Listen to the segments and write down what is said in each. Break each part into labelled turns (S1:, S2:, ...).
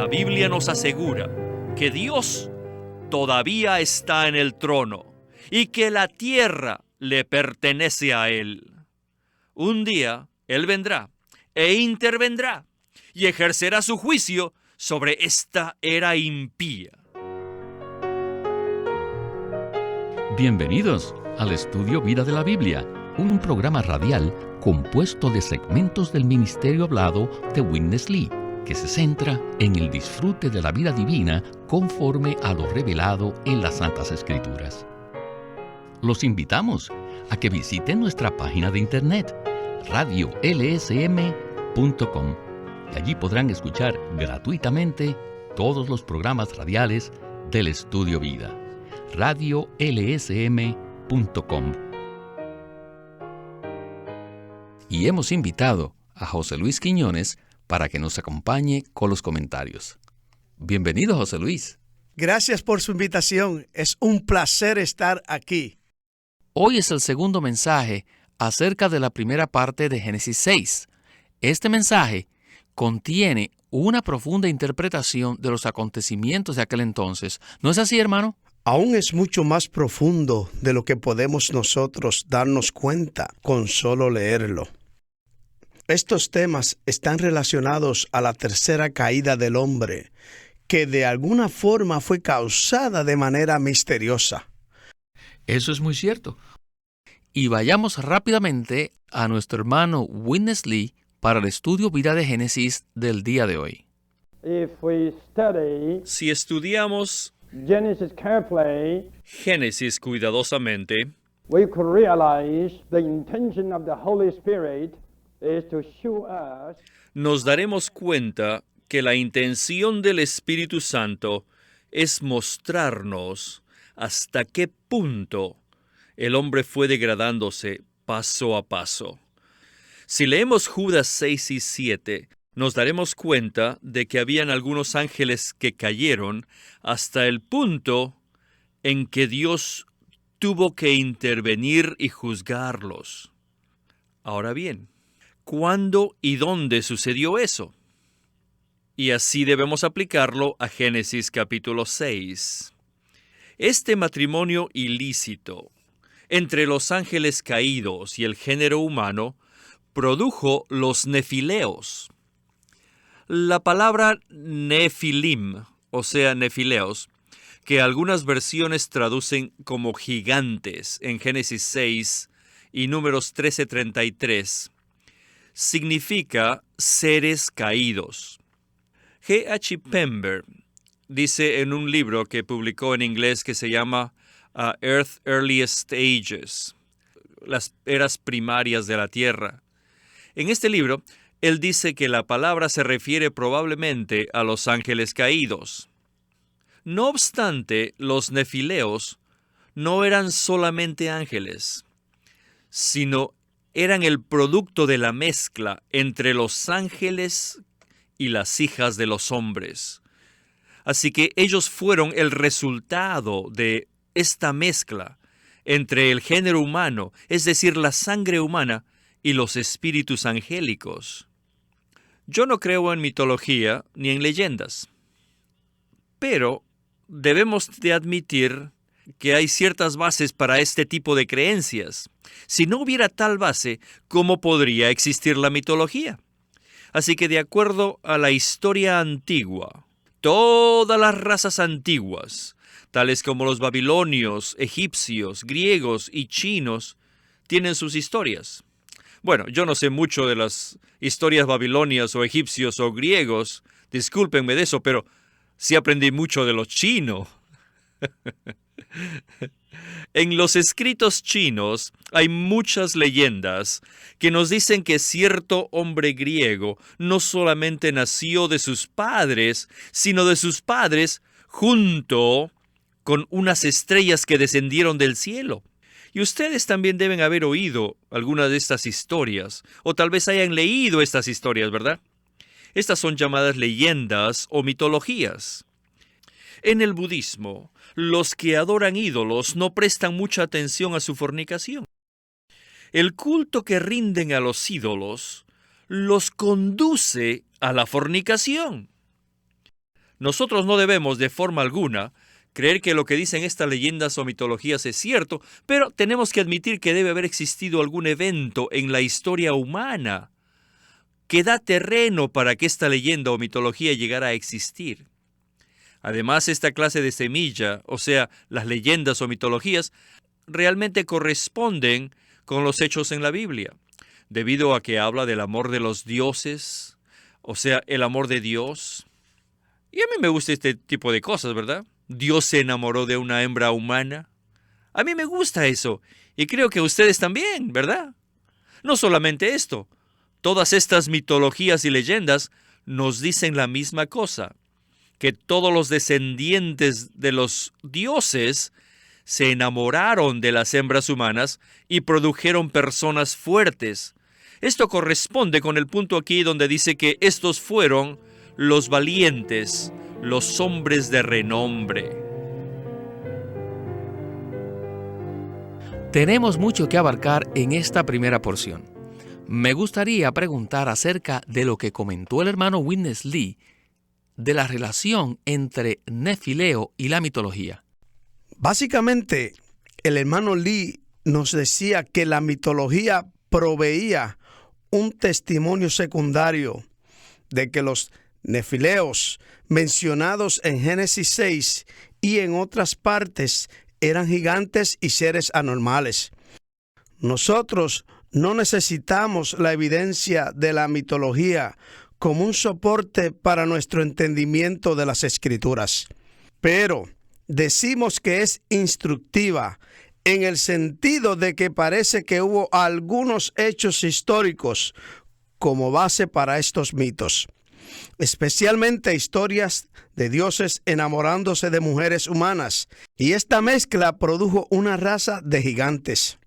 S1: La Biblia nos asegura que Dios todavía está en el trono y que la tierra le pertenece a Él. Un día Él vendrá e intervendrá y ejercerá su juicio sobre esta era impía.
S2: Bienvenidos al Estudio Vida de la Biblia, un programa radial compuesto de segmentos del ministerio hablado de Witness Lee, que se centra en el disfrute de la vida divina conforme a lo revelado en las Santas Escrituras. Los invitamos a que visiten nuestra página de internet, radiolsm.com, y allí podrán escuchar gratuitamente todos los programas radiales del Estudio Vida. radiolsm.com. Y hemos invitado a José Luis Quiñones para que nos acompañe con los comentarios. Bienvenido, José Luis.
S3: Gracias por su invitación. Es un placer estar aquí.
S4: Hoy es el segundo mensaje acerca de la primera parte de Génesis 6. Este mensaje contiene una profunda interpretación de los acontecimientos de aquel entonces. ¿No es así, hermano?
S3: Aún es mucho más profundo de lo que podemos nosotros darnos cuenta con solo leerlo. Estos temas están relacionados a la tercera caída del hombre, que de alguna forma fue causada de manera misteriosa.
S4: Eso es muy cierto. Y vayamos rápidamente a nuestro hermano Witness Lee para el estudio Vida de Génesis del día de hoy.
S1: Si estudiamos
S5: Genesis carefully,
S1: Génesis cuidadosamente,
S5: we could realize the intention of the Holy Spirit is to show us
S1: nos daremos cuenta que la intención del Espíritu Santo es mostrarnos hasta qué punto el hombre fue degradándose paso a paso. Si leemos Judas 6 y 7, nos daremos cuenta de que habían algunos ángeles que cayeron hasta el punto en que Dios tuvo que intervenir y juzgarlos. Ahora bien, ¿cuándo y dónde sucedió eso? Y así debemos aplicarlo a Génesis capítulo 6. Este matrimonio ilícito entre los ángeles caídos y el género humano produjo los nefileos. La palabra nefilim, o sea, nefileos, que algunas versiones traducen como gigantes en Génesis 6 y Números 13:33, significa seres caídos. G.H. Pember dice en un libro que publicó en inglés que se llama Earth's Earliest Ages, las eras primarias de la Tierra. En este libro, él dice que la palabra se refiere probablemente a los ángeles caídos. No obstante, los nefileos no eran solamente ángeles, sino eran el producto de la mezcla entre los ángeles y las hijas de los hombres. Así que ellos fueron el resultado de esta mezcla entre el género humano, es decir, la sangre humana, y los espíritus angélicos. Yo no creo en mitología ni en leyendas, pero debemos de admitir que hay ciertas bases para este tipo de creencias. Si no hubiera tal base, ¿cómo podría existir la mitología? Así que de acuerdo a la historia antigua, todas las razas antiguas, tales como los babilonios, egipcios, griegos y chinos, tienen sus historias. Bueno, yo no sé mucho de las historias babilonias o egipcios o griegos, discúlpenme de eso, pero sí aprendí mucho de los chinos. En los escritos chinos hay muchas leyendas que nos dicen que cierto hombre griego no solamente nació de sus padres, sino de sus padres junto con unas estrellas que descendieron del cielo. Y ustedes también deben haber oído algunas de estas historias, o tal vez hayan leído estas historias, ¿verdad? Estas son llamadas leyendas o mitologías. En el budismo, los que adoran ídolos no prestan mucha atención a su fornicación. El culto que rinden a los ídolos los conduce a la fornicación. Nosotros no debemos, de forma alguna, creer que lo que dicen estas leyendas o mitologías es cierto, pero tenemos que admitir que debe haber existido algún evento en la historia humana que da terreno para que esta leyenda o mitología llegara a existir. Además, esta clase de semilla, o sea, las leyendas o mitologías, realmente corresponden con los hechos en la Biblia, debido a que habla del amor de los dioses, o sea, el amor de Dios. Y a mí me gusta este tipo de cosas, ¿verdad? Dios se enamoró de una hembra humana. A mí me gusta eso, y creo que a ustedes también, ¿verdad? No solamente esto, todas estas mitologías y leyendas nos dicen la misma cosa, que todos los descendientes de los dioses se enamoraron de las hembras humanas y produjeron personas fuertes. Esto corresponde con el punto aquí donde dice que estos fueron los valientes, los hombres de renombre.
S4: Tenemos mucho que abarcar en esta primera porción. Me gustaría preguntar acerca de lo que comentó el hermano Witness Lee de la relación entre Nefileo y la mitología.
S3: Básicamente, el hermano Lee nos decía que la mitología proveía un testimonio secundario de que los nefileos mencionados en Génesis 6 y en otras partes eran gigantes y seres anormales. Nosotros no necesitamos la evidencia de la mitología como un soporte para nuestro entendimiento de las Escrituras, pero decimos que es instructiva en el sentido de que parece que hubo algunos hechos históricos como base para estos mitos, especialmente historias de dioses enamorándose de mujeres humanas, y esta mezcla produjo una raza de gigantes.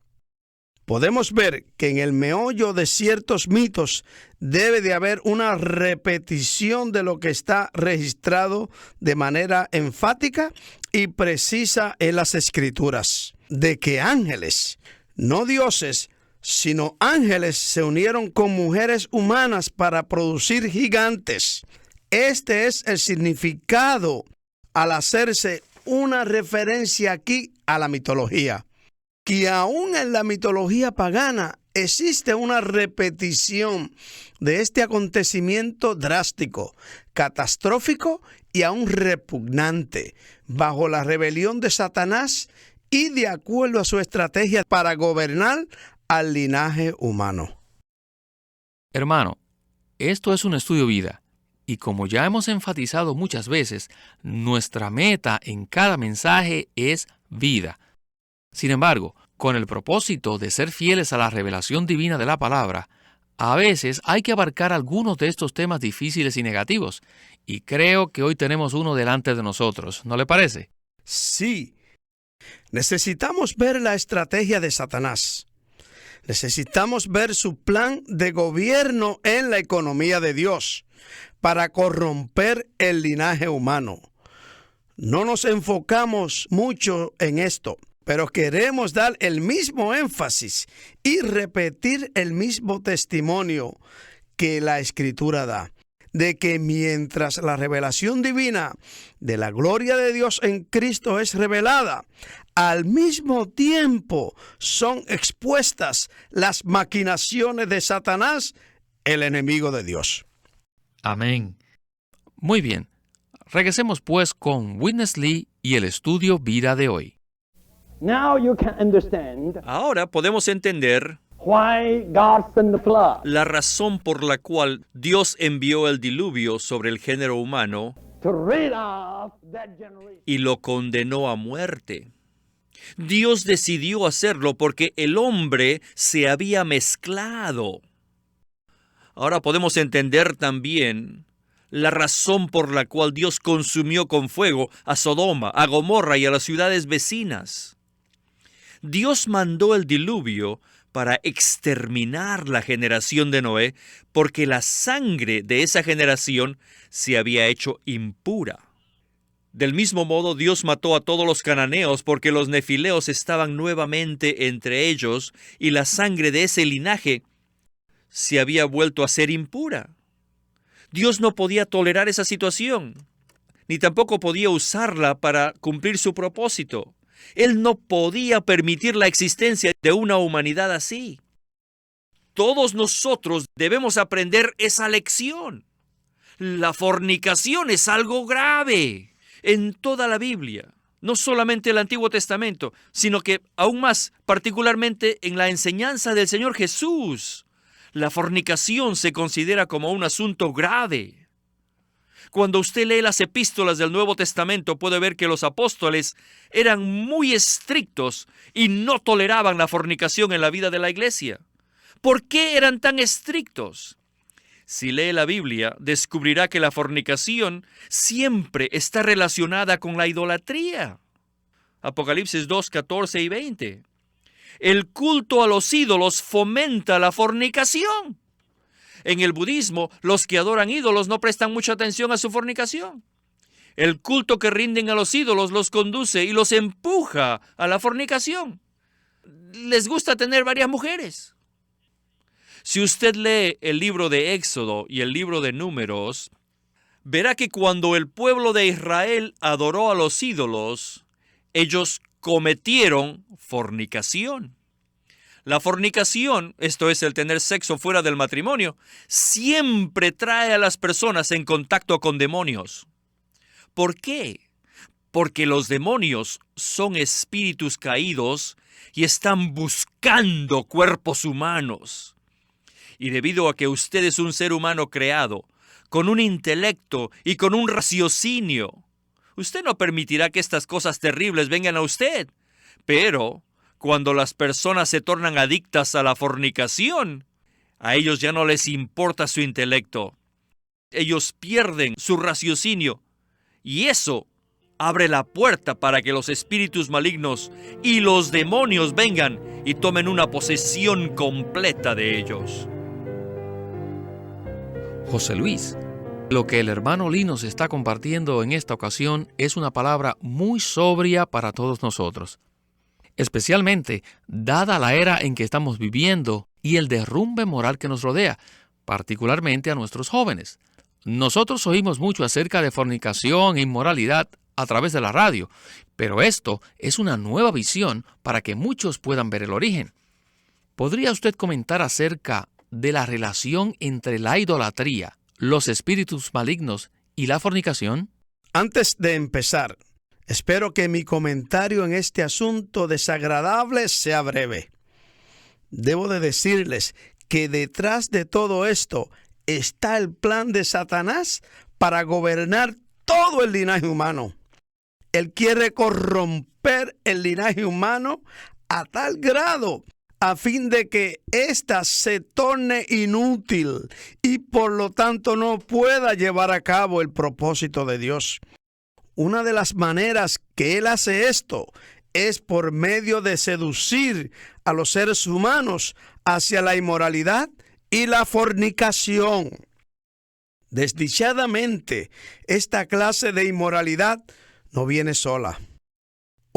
S3: Podemos ver que en el meollo de ciertos mitos debe de haber una repetición de lo que está registrado de manera enfática y precisa en las Escrituras, de que ángeles, no dioses, sino ángeles se unieron con mujeres humanas para producir gigantes. Este es el significado al hacerse una referencia aquí a la mitología. Que aún en la mitología pagana existe una repetición de este acontecimiento drástico, catastrófico y aún repugnante, bajo la rebelión de Satanás y de acuerdo a su estrategia para gobernar al linaje humano.
S4: Hermano, esto es un estudio vida, y como ya hemos enfatizado muchas veces, nuestra meta en cada mensaje es vida. Sin embargo, con el propósito de ser fieles a la revelación divina de la palabra, a veces hay que abarcar algunos de estos temas difíciles y negativos, y creo que hoy tenemos uno delante de nosotros, ¿no le parece?
S3: Sí, necesitamos ver la estrategia de Satanás. Necesitamos ver su plan de gobierno en la economía de Dios para corromper el linaje humano. No nos enfocamos mucho en esto, pero queremos dar el mismo énfasis y repetir el mismo testimonio que la Escritura da, de que mientras la revelación divina de la gloria de Dios en Cristo es revelada, al mismo tiempo son expuestas las maquinaciones de Satanás, el enemigo de Dios.
S4: Amén. Muy bien. Regresemos pues con Witness Lee y el estudio vida de hoy.
S5: Now you can understand
S1: Ahora podemos entender
S5: why God sent the flood
S1: la razón por la cual Dios envió el diluvio sobre el género humano
S5: to rid off that generation.
S1: y lo condenó a muerte. Dios decidió hacerlo porque el hombre se había mezclado. Ahora podemos entender también la razón por la cual Dios consumió con fuego a Sodoma, a Gomorra y a las ciudades vecinas. Dios mandó el diluvio para exterminar la generación de Noé porque la sangre de esa generación se había hecho impura. Del mismo modo, Dios mató a todos los cananeos porque los nefileos estaban nuevamente entre ellos y la sangre de ese linaje se había vuelto a ser impura. Dios no podía tolerar esa situación. ni tampoco podía usarla para cumplir su propósito. Él no podía permitir la existencia de una humanidad así. Todos nosotros debemos aprender esa lección. La fornicación es algo grave en toda la Biblia. No solamente el Antiguo Testamento, sino que aún más particularmente en la enseñanza del Señor Jesús. La fornicación se considera como un asunto grave. Cuando usted lee las epístolas del Nuevo Testamento, puede ver que los apóstoles eran muy estrictos y no toleraban la fornicación en la vida de la iglesia. ¿Por qué eran tan estrictos? Si lee la Biblia, descubrirá que la fornicación siempre está relacionada con la idolatría. Apocalipsis 2, 14 y 20. El culto a los ídolos fomenta la fornicación. En el budismo, los que adoran ídolos no prestan mucha atención a su fornicación. El culto que rinden a los ídolos los conduce y los empuja a la fornicación. Les gusta tener varias mujeres. Si usted lee el libro de Éxodo y el libro de Números, verá que cuando el pueblo de Israel adoró a los ídolos, ellos cometieron fornicación. La fornicación, esto es el tener sexo fuera del matrimonio, siempre trae a las personas en contacto con demonios. ¿Por qué? Porque los demonios son espíritus caídos y están buscando cuerpos humanos. Y debido a que usted es un ser humano creado, con un intelecto y con un raciocinio, usted no permitirá que estas cosas terribles vengan a usted. Pero cuando las personas se tornan adictas a la fornicación, a ellos ya no les importa su intelecto. Ellos pierden su raciocinio. Y eso abre la puerta para que los espíritus malignos y los demonios vengan y tomen una posesión completa de ellos.
S4: José Luis, lo que el hermano Lee nos está compartiendo en esta ocasión es una palabra muy sobria para todos nosotros, especialmente dada la era en que estamos viviendo y el derrumbe moral que nos rodea, particularmente a nuestros jóvenes. Nosotros oímos mucho acerca de fornicación e inmoralidad a través de la radio, pero esto es una nueva visión para que muchos puedan ver el origen. ¿Podría usted comentar acerca de la relación entre la idolatría, los espíritus malignos y la fornicación?
S3: Antes de empezar, espero que mi comentario en este asunto desagradable sea breve. Debo de decirles que detrás de todo esto está el plan de Satanás para gobernar todo el linaje humano. Él quiere corromper el linaje humano a tal grado a fin de que ésta se torne inútil y por lo tanto no pueda llevar a cabo el propósito de Dios. Una de las maneras que él hace esto es por medio de seducir a los seres humanos hacia la inmoralidad y la fornicación. Desdichadamente, esta clase de inmoralidad no viene sola.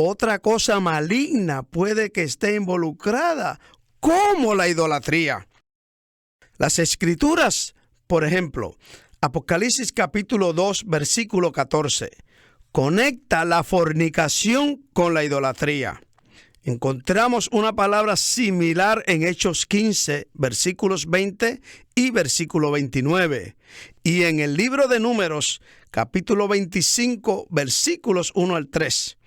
S3: Otra cosa maligna puede que esté involucrada, como la idolatría. Las Escrituras, por ejemplo, Apocalipsis capítulo 2, versículo 14, conecta la fornicación con la idolatría. Encontramos una palabra similar en Hechos 15, versículos 20 y versículo 29. Y en el libro de Números, capítulo 25, versículos 1 al 3.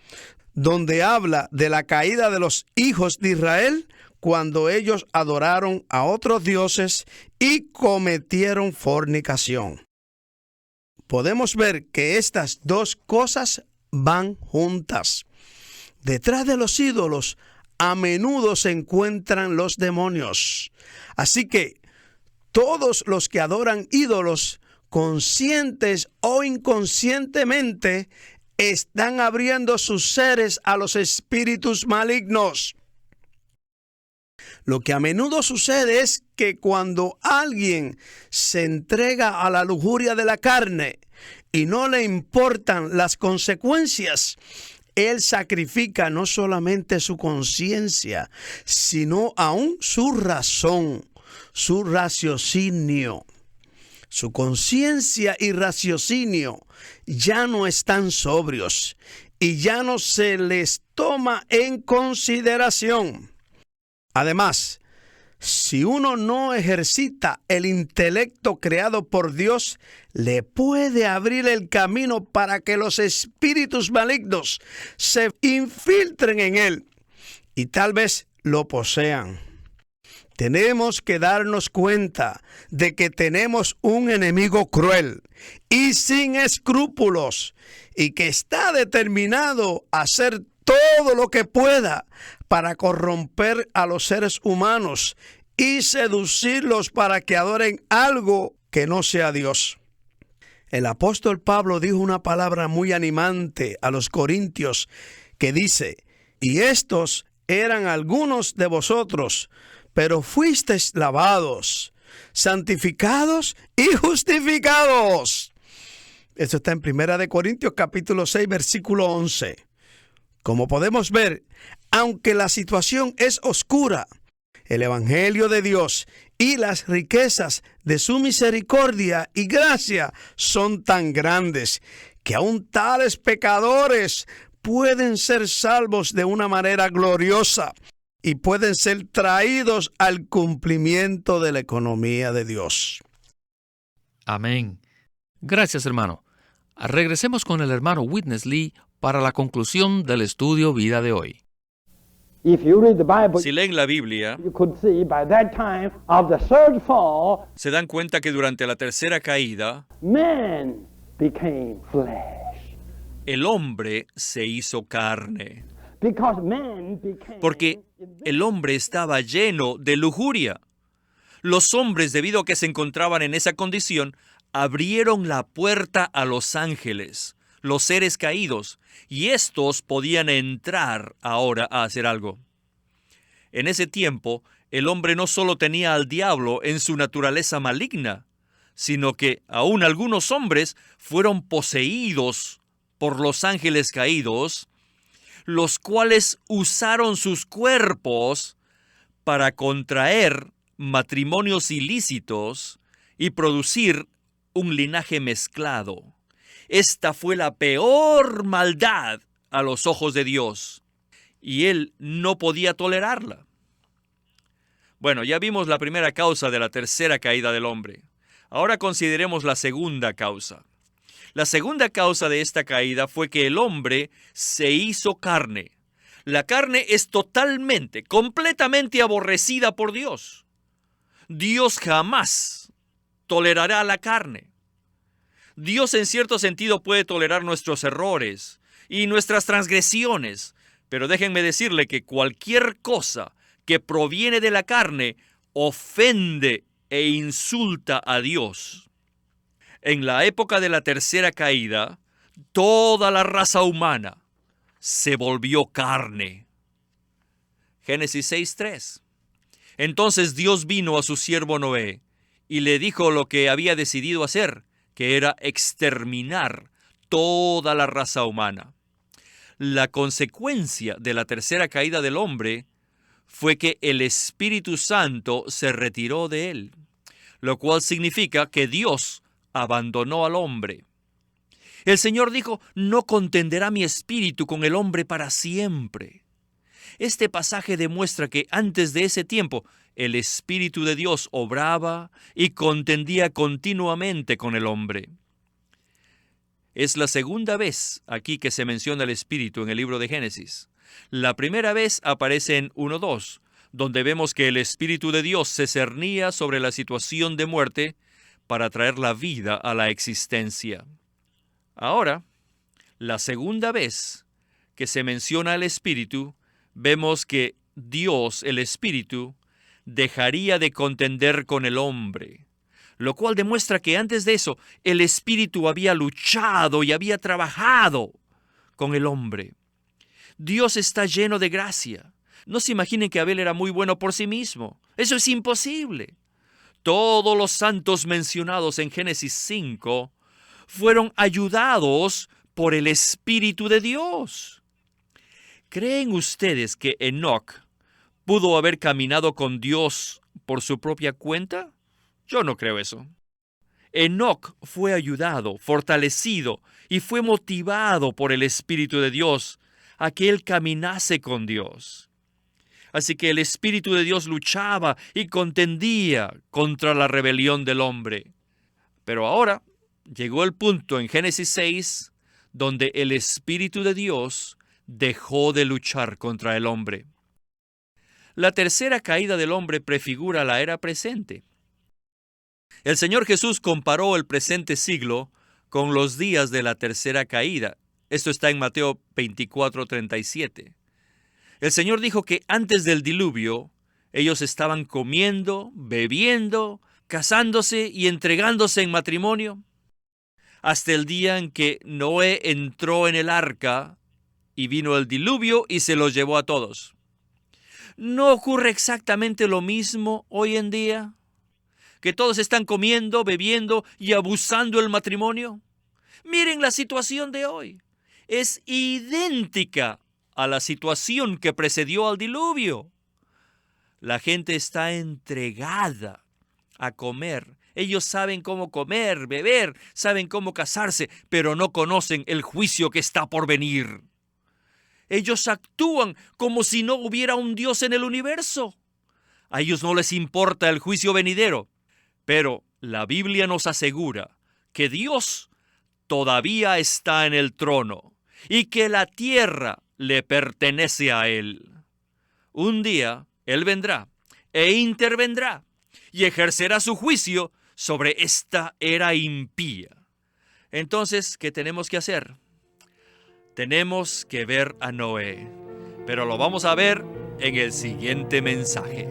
S3: Donde habla de la caída de los hijos de Israel cuando ellos adoraron a otros dioses y cometieron fornicación. Podemos ver que estas dos cosas van juntas. Detrás de los ídolos a menudo se encuentran los demonios. Así que todos los que adoran ídolos, conscientes o inconscientemente, están abriendo sus seres a los espíritus malignos. Lo que a menudo sucede es que cuando alguien se entrega a la lujuria de la carne y no le importan las consecuencias, él sacrifica no solamente su conciencia, sino aún su razón, su raciocinio. Su conciencia y raciocinio ya no están sobrios y ya no se les toma en consideración. Además, si uno no ejercita el intelecto creado por Dios, le puede abrir el camino para que los espíritus malignos se infiltren en él y tal vez lo posean. Tenemos que darnos cuenta de que tenemos un enemigo cruel y sin escrúpulos y que está determinado a hacer todo lo que pueda para corromper a los seres humanos y seducirlos para que adoren algo que no sea Dios. El apóstol Pablo dijo una palabra muy animante a los corintios que dice: y estos eran algunos de vosotros, pero fuisteis lavados, santificados y justificados. Esto está en 1 Corintios capítulo 6, versículo 11. Como podemos ver, aunque la situación es oscura, el Evangelio de Dios y las riquezas de su misericordia y gracia son tan grandes que aún tales pecadores pueden ser salvos de una manera gloriosa y pueden ser traídos al cumplimiento de la economía de Dios.
S4: Amén. Gracias, hermano. Regresemos con el hermano Witness Lee para la conclusión del estudio vida de hoy.
S5: If you read the Bible,
S1: Si leen la Biblia,
S5: you could see by that time of the third fall,
S1: se dan cuenta que durante la tercera caída,
S5: man became flesh.
S1: el hombre se hizo carne,
S5: Because man became...
S1: porque el hombre estaba lleno de lujuria. Los hombres, debido a que se encontraban en esa condición, abrieron la puerta a los ángeles, los seres caídos, y estos podían entrar ahora a hacer algo. En ese tiempo, el hombre no solo tenía al diablo en su naturaleza maligna, sino que aún algunos hombres fueron poseídos por los ángeles caídos, los cuales usaron sus cuerpos para contraer matrimonios ilícitos y producir un linaje mezclado. Esta fue la peor maldad a los ojos de Dios, y Él no podía tolerarla. Bueno, ya vimos la primera causa de la tercera caída del hombre. Ahora consideremos la segunda causa. La segunda causa de esta caída fue que el hombre se hizo carne. La carne es totalmente, completamente aborrecida por Dios. Dios jamás tolerará la carne. Dios en cierto sentido puede tolerar nuestros errores y nuestras transgresiones, pero déjenme decirle que cualquier cosa que proviene de la carne ofende e insulta a Dios. En la época de la tercera caída, toda la raza humana se volvió carne. Génesis 6:3. Entonces Dios vino a su siervo Noé y le dijo lo que había decidido hacer, que era exterminar toda la raza humana. La consecuencia de la tercera caída del hombre fue que el Espíritu Santo se retiró de él, lo cual significa que Dios abandonó al hombre. El Señor dijo: no contenderá mi espíritu con el hombre para siempre. Este pasaje demuestra que antes de ese tiempo el Espíritu de Dios obraba y contendía continuamente con el hombre. Es la segunda vez aquí que se menciona el Espíritu en el libro de Génesis. La primera vez aparece en 1:2, donde vemos que el Espíritu de Dios se cernía sobre la situación de muerte para traer la vida a la existencia. Ahora, la segunda vez que se menciona el Espíritu, vemos que Dios, el Espíritu, dejaría de contender con el hombre, lo cual demuestra que antes de eso el Espíritu había luchado y había trabajado con el hombre. Dios está lleno de gracia. No se imaginen que Abel era muy bueno por sí mismo. Eso es imposible. Todos los santos mencionados en Génesis 5 fueron ayudados por el Espíritu de Dios. ¿Creen ustedes que Enoc pudo haber caminado con Dios por su propia cuenta? Yo no creo eso. Enoc fue ayudado, fortalecido y fue motivado por el Espíritu de Dios a que él caminase con Dios. Así que el Espíritu de Dios luchaba y contendía contra la rebelión del hombre. Pero ahora llegó el punto en Génesis 6 donde el Espíritu de Dios dejó de luchar contra el hombre. La tercera caída del hombre prefigura la era presente. El Señor Jesús comparó el presente siglo con los días de la tercera caída. Esto está en Mateo 24:37. El Señor dijo que antes del diluvio, ellos estaban comiendo, bebiendo, casándose y entregándose en matrimonio, hasta el día en que Noé entró en el arca y vino el diluvio y se los llevó a todos. ¿No ocurre exactamente lo mismo hoy en día? ¿Que todos están comiendo, bebiendo y abusando del matrimonio? Miren la situación de hoy. Es idéntica a la situación que precedió al diluvio. La gente está entregada a comer. Ellos saben cómo comer, beber, saben cómo casarse, pero no conocen el juicio que está por venir. Ellos actúan como si no hubiera un Dios en el universo. A ellos no les importa el juicio venidero, pero la Biblia nos asegura que Dios todavía está en el trono y que la tierra le pertenece a Él. Un día Él vendrá e intervendrá y ejercerá su juicio sobre esta era impía. Entonces, ¿qué tenemos que hacer? Tenemos que ver a Noé, pero lo vamos a ver en el siguiente mensaje.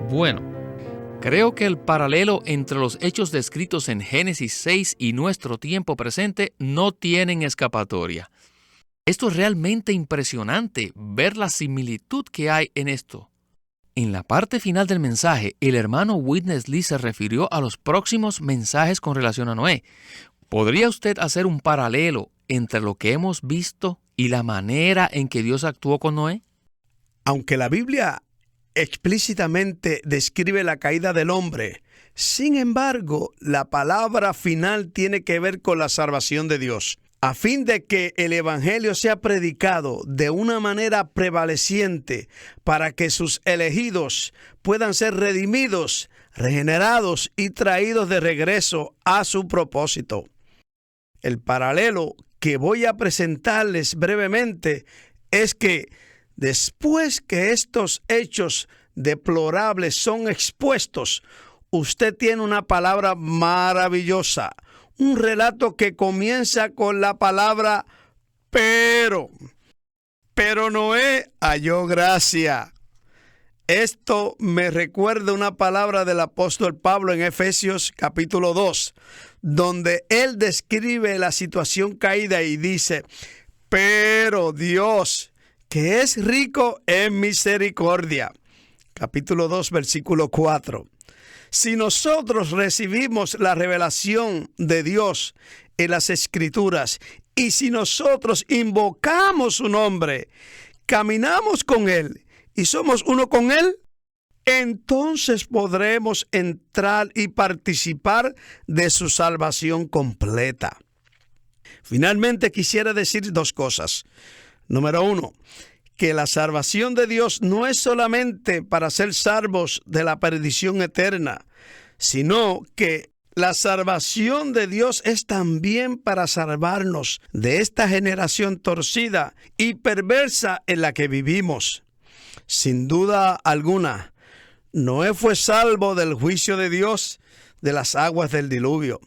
S4: Bueno, creo que el paralelo entre los hechos descritos en Génesis 6 y nuestro tiempo presente no tienen escapatoria. Esto es realmente impresionante, ver la similitud que hay en esto. En la parte final del mensaje, el hermano Witness Lee se refirió a los próximos mensajes con relación a Noé. ¿Podría usted hacer un paralelo entre lo que hemos visto y la manera en que Dios actuó con Noé?
S3: Aunque la Biblia explícitamente describe la caída del hombre, sin embargo, la palabra final tiene que ver con la salvación de Dios. A fin de que el Evangelio sea predicado de una manera prevaleciente para que sus elegidos puedan ser redimidos, regenerados y traídos de regreso a su propósito. El paralelo que voy a presentarles brevemente es que después que estos hechos deplorables son expuestos, usted tiene una palabra maravillosa. Un relato que comienza con la palabra pero. Pero Noé halló gracia. Esto me recuerda una palabra del apóstol Pablo en Efesios capítulo 2, donde él describe la situación caída y dice, pero Dios, que es rico en misericordia. Capítulo 2, versículo 4. Si nosotros recibimos la revelación de Dios en las Escrituras y si nosotros invocamos su nombre, caminamos con Él y somos uno con Él, entonces podremos entrar y participar de su salvación completa. Finalmente quisiera decir dos cosas. Número 1, que la salvación de Dios no es solamente para ser salvos de la perdición eterna, sino que la salvación de Dios es también para salvarnos de esta generación torcida y perversa en la que vivimos. Sin duda alguna, Noé fue salvo del juicio de Dios, de las aguas del diluvio.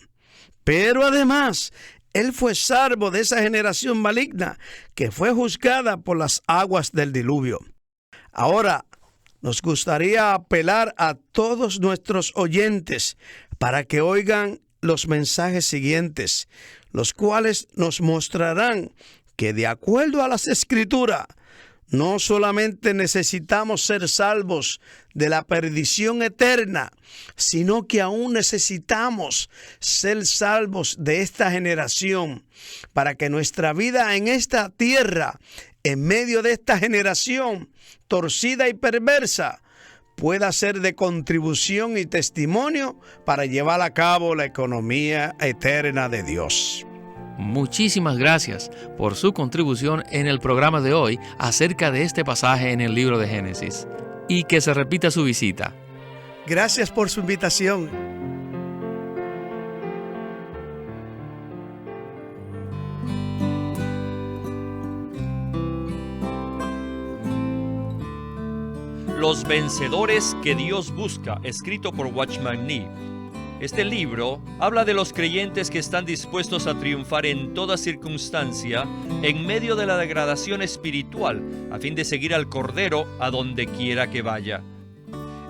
S3: Pero además, él fue salvo de esa generación maligna que fue juzgada por las aguas del diluvio. Ahora, nos gustaría apelar a todos nuestros oyentes para que oigan los mensajes siguientes, los cuales nos mostrarán que de acuerdo a las Escrituras, no solamente necesitamos ser salvos de la perdición eterna, sino que aún necesitamos ser salvos de esta generación para que nuestra vida en esta tierra, en medio de esta generación torcida y perversa, pueda ser de contribución y testimonio para llevar a cabo la economía eterna de Dios.
S4: Muchísimas gracias por su contribución en el programa de hoy acerca de este pasaje en el libro de Génesis. Y que se repita su visita.
S3: Gracias por su invitación.
S1: Los vencedores que Dios busca, escrito por Watchman Nee. Este libro habla de los creyentes que están dispuestos a triunfar en toda circunstancia en medio de la degradación espiritual, a fin de seguir al Cordero a donde quiera que vaya.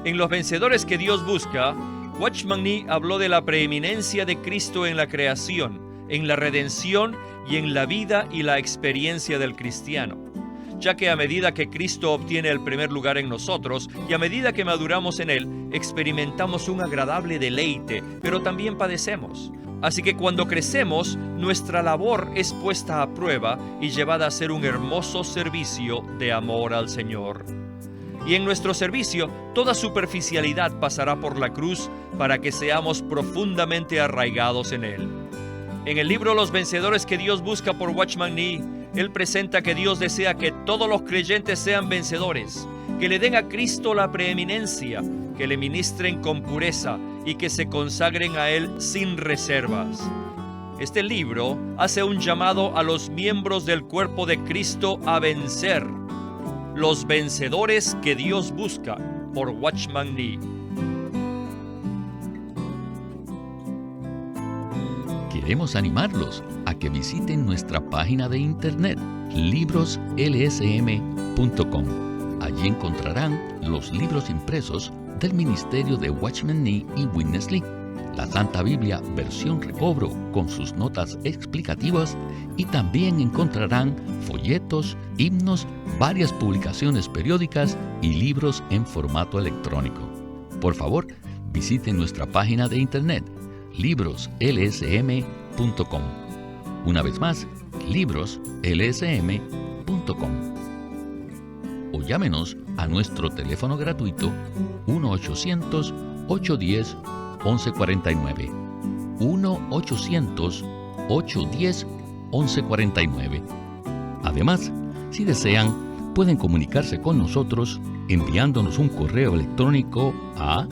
S1: En Los vencedores que Dios busca, Watchman Nee habló de la preeminencia de Cristo en la creación, en la redención y en la vida y la experiencia del cristiano, ya que a medida que Cristo obtiene el primer lugar en nosotros y a medida que maduramos en Él, experimentamos un agradable deleite, pero también padecemos. Así que cuando crecemos, nuestra labor es puesta a prueba y llevada a ser un hermoso servicio de amor al Señor. Y en nuestro servicio, toda superficialidad pasará por la cruz para que seamos profundamente arraigados en Él. En el libro Los vencedores que Dios busca por Watchman Nee, él presenta que Dios desea que todos los creyentes sean vencedores, que le den a Cristo la preeminencia, que le ministren con pureza y que se consagren a Él sin reservas. Este libro hace un llamado a los miembros del cuerpo de Cristo a vencer. Los vencedores que Dios busca, por Watchman Nee.
S2: Queremos animarlos a que visiten nuestra página de internet libroslsm.com. Allí encontrarán los libros impresos del ministerio de Watchman Nee y Witness Lee, la Santa Biblia versión recobro con sus notas explicativas, y también encontrarán folletos, himnos, varias publicaciones periódicas y libros en formato electrónico. Por favor, visiten nuestra página de internet libroslsm.com. Una vez más, libroslsm.com. O llámenos a nuestro teléfono gratuito 1-800-810-1149. 1-800-810-1149. Además, si desean, pueden comunicarse con nosotros enviándonos un correo electrónico a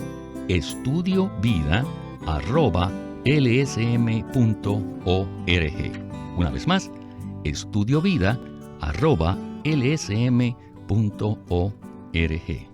S2: estudiovida@lsm.org. Una vez más, estudiovida@lsm.org.